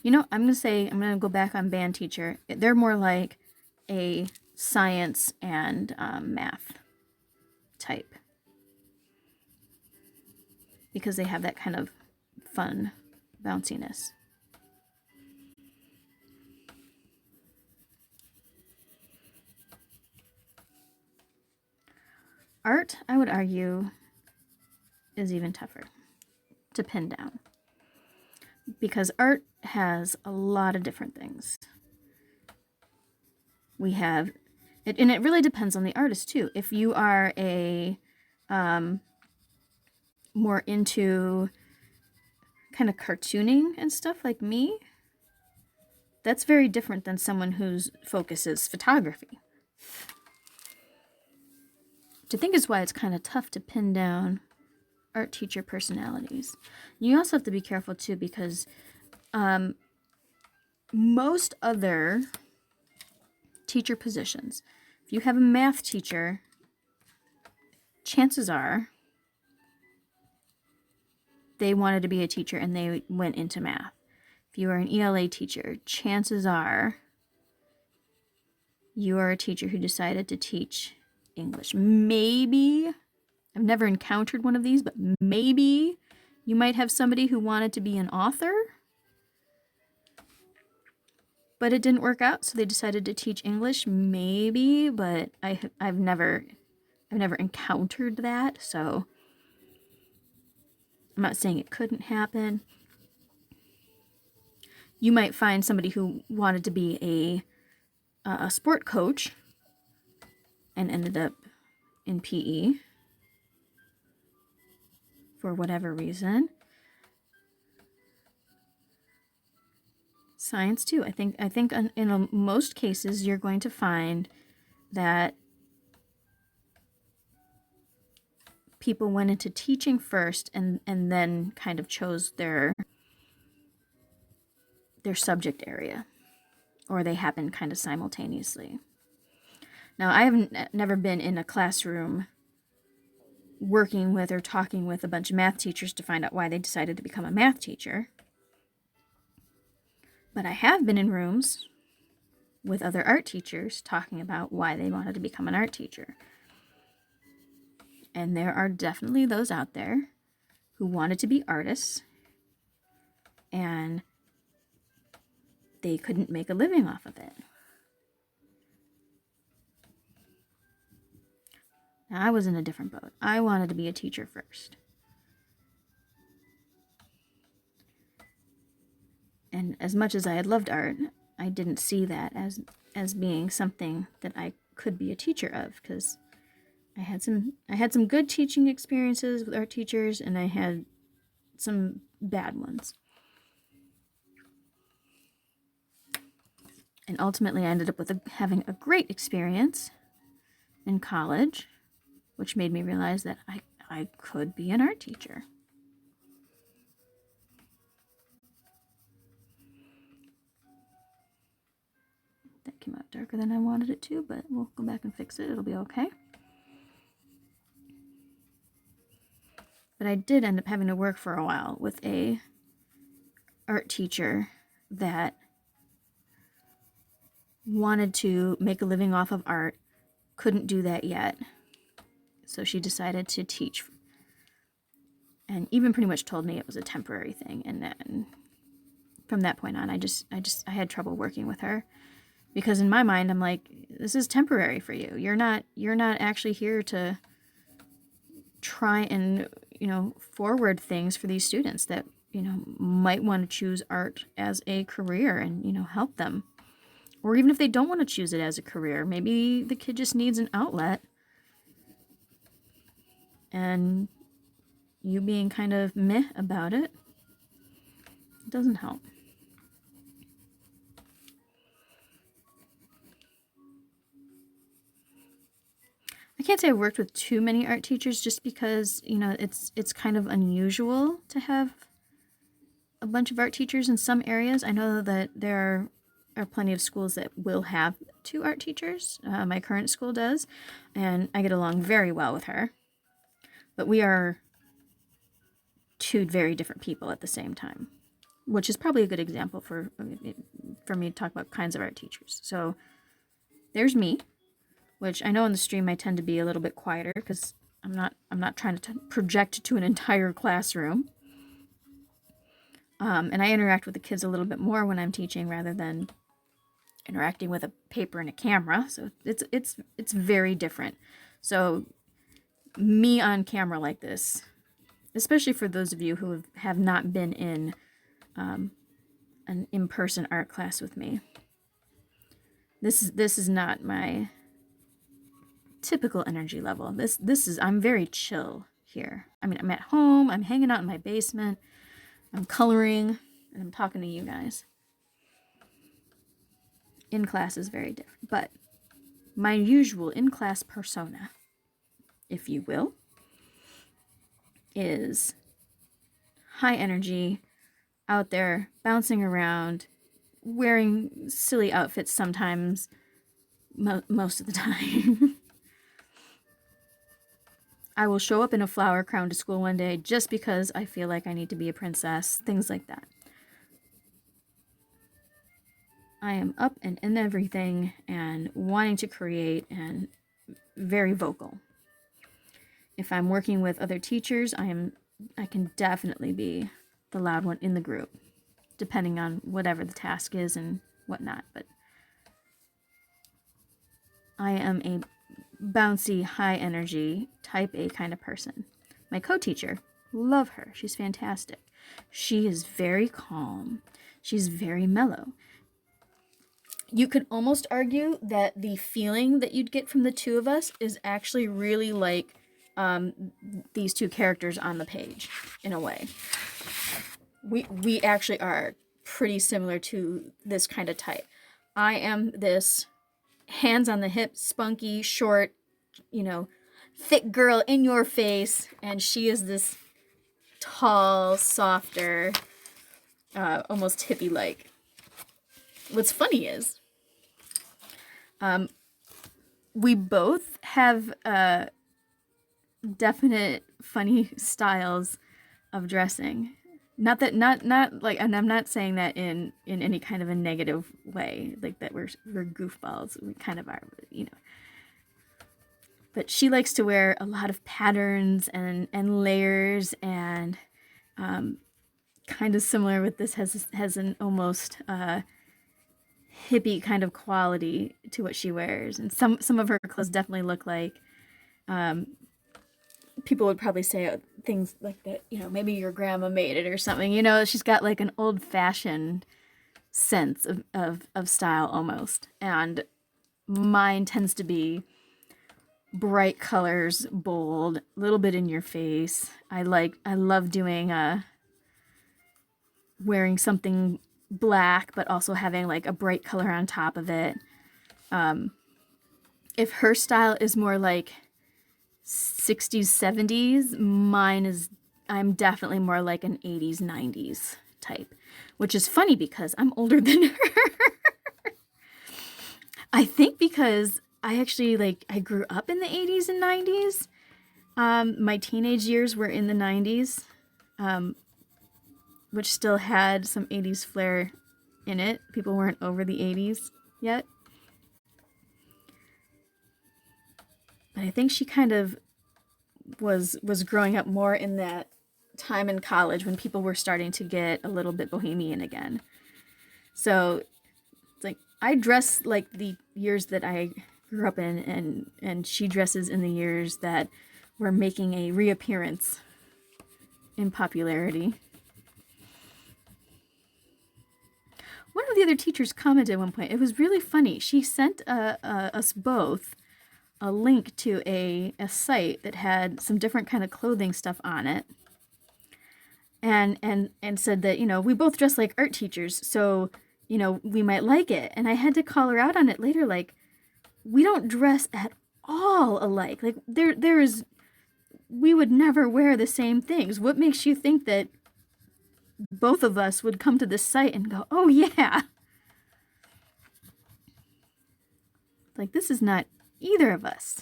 You know, I'm gonna go back on band teacher. They're more like a science and math type, because they have that kind of fun bounciness. Art, I would argue, is even tougher to pin down, because art has a lot of different things. We have it, and it really depends on the artist too. If you are a more into kind of cartooning and stuff like me, that's very different than someone whose focus is photography. Which I think is why it's kind of tough to pin down art teacher personalities. You also have to be careful too, because most other teacher positions, if you have a math teacher, chances are they wanted to be a teacher and they went into math. If you are an ELA teacher, chances are you are a teacher who decided to teach English. Maybe, I've never encountered one of these, but maybe you might have somebody who wanted to be an author, but it didn't work out, so they decided to teach English. Maybe, but I've never encountered that, so I'm not saying it couldn't happen. You might find somebody who wanted to be a sport coach and ended up in PE for whatever reason. Science too. I think in most cases you're going to find that people went into teaching first and then kind of chose their subject area, or they happen kind of simultaneously. Now, I haven't never been in a classroom working with or talking with a bunch of math teachers to find out why they decided to become a math teacher. But I have been in rooms with other art teachers talking about why they wanted to become an art teacher. And there are definitely those out there who wanted to be artists and they couldn't make a living off of it. Now, I was in a different boat. I wanted to be a teacher first. And as much as I had loved art, I didn't see that as being something that I could be a teacher of, because I had some good teaching experiences with art teachers, and I had some bad ones. And ultimately, I ended up with having a great experience in college, which made me realize that I could be an art teacher. That came out darker than I wanted it to, but we'll go back and fix it. It'll be okay. But I did end up having to work for a while with a art teacher that wanted to make a living off of art, couldn't do that yet. So she decided to teach, and even pretty much told me it was a temporary thing. And then from that point on, I had trouble working with her, because in my mind, I'm like, this is temporary for you. You're not actually here to try and, forward things for these students that, might want to choose art as a career and, help them. Or even if they don't want to choose it as a career, maybe the kid just needs an outlet. And you being kind of meh about it It doesn't help. I can't say I've worked with too many art teachers just because, you know, it's kind of unusual to have a bunch of art teachers in some areas. I know that there are plenty of schools that will have 2 art teachers. My current school does, and I get along very well with her. But we are 2 very different people at the same time, which is probably a good example for me to talk about kinds of art teachers. So there's me, which I know on the stream I tend to be a little bit quieter because I'm not trying to project to an entire classroom. And I interact with the kids a little bit more when I'm teaching rather than interacting with a paper and a camera. So it's very different. So me on camera like this, especially for those of you who have not been in an in-person art class with me, this is not my typical energy level. This is, I'm very chill here. I mean, I'm at home, I'm hanging out in my basement, I'm coloring, and I'm talking to you guys. In class is very different, but my usual in-class persona, if you will, is high energy, out there, bouncing around, wearing silly outfits sometimes, most of the time. I will show up in a flower crown to school one day just because I feel like I need to be a princess, things like that. I am up and in everything and wanting to create and very vocal. If I'm working with other teachers, I can definitely be the loud one in the group, depending on whatever the task is and whatnot. But I am a bouncy, high energy, type A kind of person. My co-teacher, love her. She's fantastic. She is very calm. She's very mellow. You could almost argue that the feeling that you'd get from the 2 of us is actually really like these 2 characters on the page, in a way. We actually are pretty similar to this kind of type. I am this hands on the hip, spunky, short, you know, thick girl in your face, and she is this tall, softer, almost hippie-like. What's funny is, we both have definite funny styles of dressing. Not like, and I'm not saying that in any kind of a negative way, like that we're goofballs. We kind of are, you know. But she likes to wear a lot of patterns and layers, and kind of similar with this, has an almost hippie kind of quality to what she wears. And some of her clothes definitely look like, people would probably say things like that, you know, maybe your grandma made it or something. You know, she's got like an old-fashioned sense of style almost. And mine tends to be bright colors, bold, a little bit in your face. I love doing wearing something black, but also having like a bright color on top of it. If her style is more like 60s, 70s, I'm definitely more like an 80s, 90s type, which is funny because I'm older than her. I think because I actually, I grew up in the 80s and 90s. My teenage years were in the 90s, which still had some 80s flair in it. People weren't over the 80s yet. But I think she kind of was growing up more in that time in college when people were starting to get a little bit bohemian again. So it's like I dress like the years that I grew up in, and she dresses in the years that were making a reappearance in popularity. One of the other teachers commented at one point, it was really funny. She sent us both a link to a site that had some different kind of clothing stuff on it. and said that, we both dress like art teachers, so, we might like it. And I had to call her out on it later, like, we don't dress at all alike. Like, we would never wear the same things. What makes you think that both of us would come to this site and go, oh yeah, like, this is not either of us.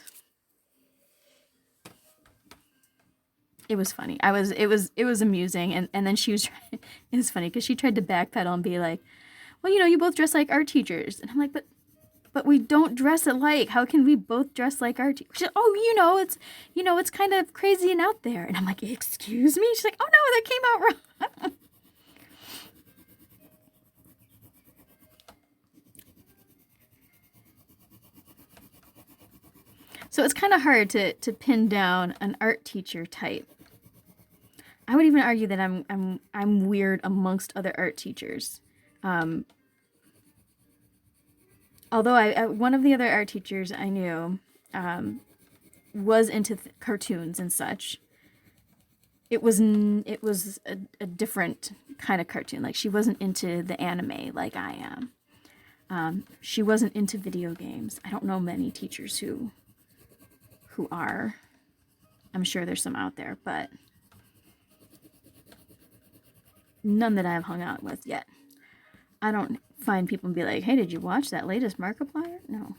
It was funny. It was amusing. And then she was trying, it was funny because she tried to backpedal and be like, well, you both dress like art teachers. And I'm like, but we don't dress alike. How can we both dress like art teachers? She's like, oh, it's kind of crazy and out there. And I'm like, excuse me? She's like, oh no, that came out wrong. So it's kind of hard to pin down an art teacher type. I would even argue that I'm weird amongst other art teachers. Although one of the other art teachers I knew was into cartoons and such. It was a different kind of cartoon. Like, she wasn't into the anime like I am. She wasn't into video games. I don't know many teachers who are. I'm sure there's some out there, but none that I've hung out with yet. I don't find people and be like, hey, did you watch that latest Markiplier? No.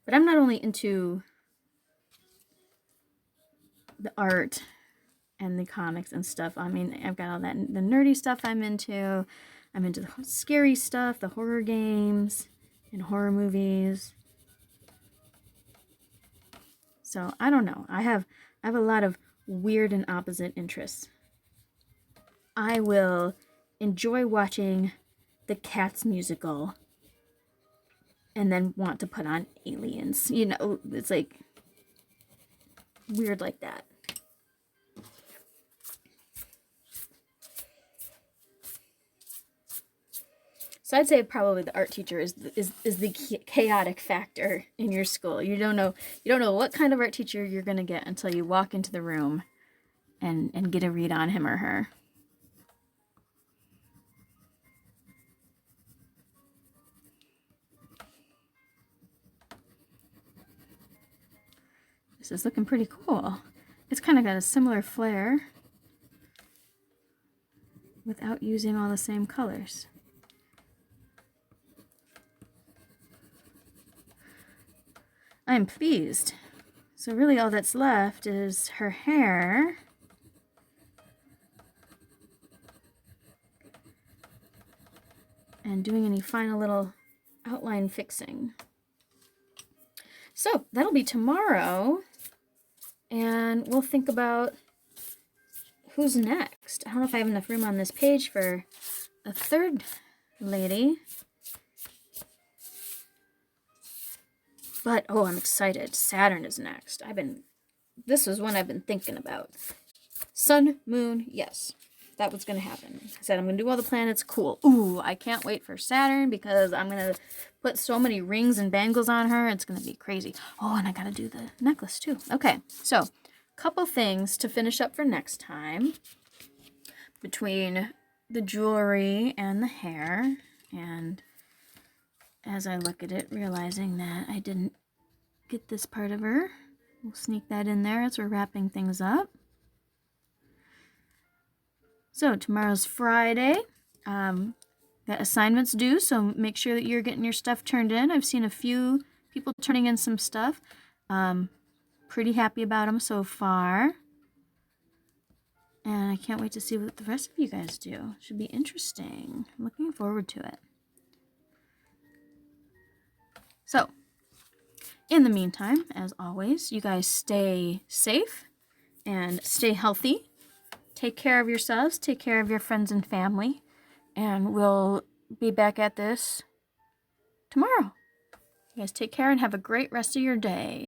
But I'm not only into the art and the comics and stuff. I mean, I've got all that, the nerdy stuff I'm into. I'm into the scary stuff, the horror games, and horror movies. So, I don't know. I have a lot of weird and opposite interests. I will enjoy watching the Cats musical and then want to put on Aliens. It's like weird like that. So I'd say probably the art teacher is the chaotic factor in your school. You don't know what kind of art teacher you're gonna get until you walk into the room and get a read on him or her. This is looking pretty cool. It's kind of got a similar flair without using all the same colors. I'm pleased. So really all that's left is her hair. And doing any final little outline fixing. So that'll be tomorrow. And we'll think about who's next. I don't know if I have enough room on this page for a third lady. But, oh, I'm excited. Saturn is next. This is one I've been thinking about. Sun, moon, yes. That was going to happen. I said, I'm going to do all the planets. Cool. Ooh, I can't wait for Saturn because I'm going to put so many rings and bangles on her. It's going to be crazy. Oh, and I got to do the necklace too. Okay, so couple things to finish up for next time. Between the jewelry and the hair, and as I look at it, realizing that I didn't get this part of her. We'll sneak that in there as we're wrapping things up. So tomorrow's Friday. Got assignments due, so make sure that you're getting your stuff turned in. I've seen a few people turning in some stuff. Pretty happy about them so far. And I can't wait to see what the rest of you guys do. Should be interesting. I'm looking forward to it. So, in the meantime, as always, you guys stay safe and stay healthy. Take care of yourselves, take care of your friends and family, and we'll be back at this tomorrow. You guys take care and have a great rest of your day.